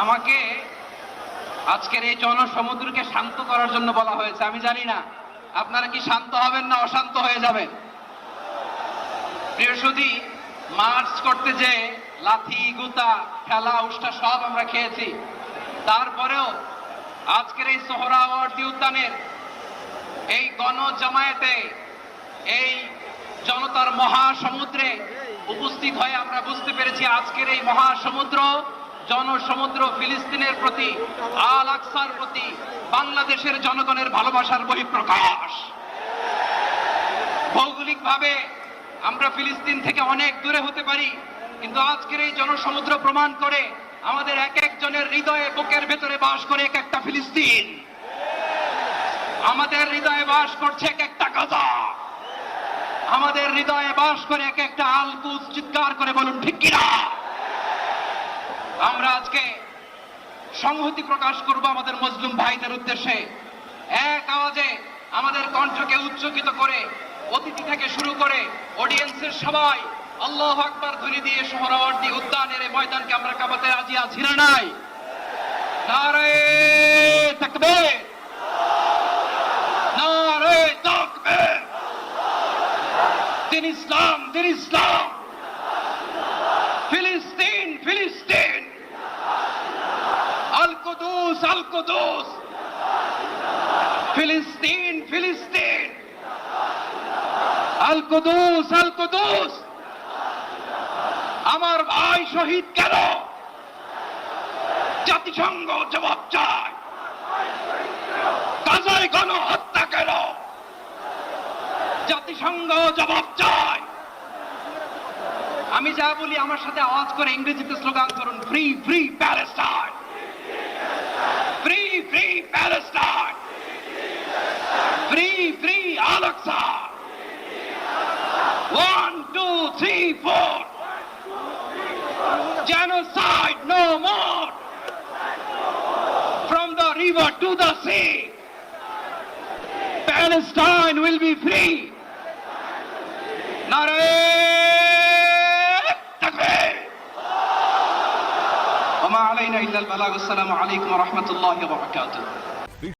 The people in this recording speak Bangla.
আমাকে আজকের এই জনসমুদ্রকে শান্ত করার জন্য বলা হয়েছে। আমি জানি না আপনারা কি শান্ত হবেন না অশান্ত হয়ে যাবেন। প্রিয় সুধী, মার্চ করতে যে লাথি গুতা খেলা উষ্টা সব আমরা খেয়েছি, তারপরেও আজকের এই সোহরাওয়ার্দী উদ্যানের এই গণজামায়াতে এই জনতার মহাসমুদ্রে উপস্থিত হয়ে আমরা বুঝতে পেরেছি আজকের এই মহাসমুদ্র জনসমুদ্র ফিলিস্তিনের প্রতি, আল আকসার প্রতি বাংলাদেশের জনগণের ভালোবাসার বহিঃপ্রকাশ। ভৌগোলিকভাবে আমরা ফিলিস্তিন থেকে অনেক দূরে হতে পারি, কিন্তু আজকের এই জনসমুদ্র প্রমাণ করে আমাদের এক একজনের হৃদয়ে বুকের ভেতরে বাস করে এক একটা ফিলিস্তিন। আমাদের হৃদয়ে বাস করছে এক একটা গাজা, আমাদের হৃদয়ে বাস করে এক একটা আল কুদস। চিৎকার করে বলুন ঠিক কিনা। আমরা আজকে সংহতি প্রকাশ করব আমাদের মুসলিম ভাইদের উদ্দেশ্যে। এক আওয়াজে আমাদের কণ্ঠকে উচ্চকিত করে অতিথি থেকে শুরু করে অডিয়েন্সের সবাই আল্লাহু আকবার ধ্বনি দিয়ে সোহরাওয়ার্দী উদ্যানের এই ময়দানকে আমরা কাঁপাতে রাজি আছি না নাই? নারে তাকবীর, নারে তাকবীর। দিন ইসলাম, দিন ইসলাম। ফিলিস্তিন, ফিলিস্তিন। আল কুদুস, আল কুদুস। ফিলিস্তিন, ফিলিস্তিন। আল কুদুস, আল কুদুস। আমার ভাই শহীদ কেন? জাতিসংঘ জবাব চায়। গাজায় গণহত্যা কেন? জাতিসংঘ জবাব চায়। আমি যা বলি আমার সাথে আওয়াজ করে ইংরেজিতে স্লোগান করুন, free free Palestine, free free Palestine, free free Al Aqsa. 1 2 3 4, genocide no more, from the river to the sea, Palestine will be free. Nare takbir. Wa ma alayna illa al balagh. Assalamu alaykum wa rahmatullahi wa barakatuh.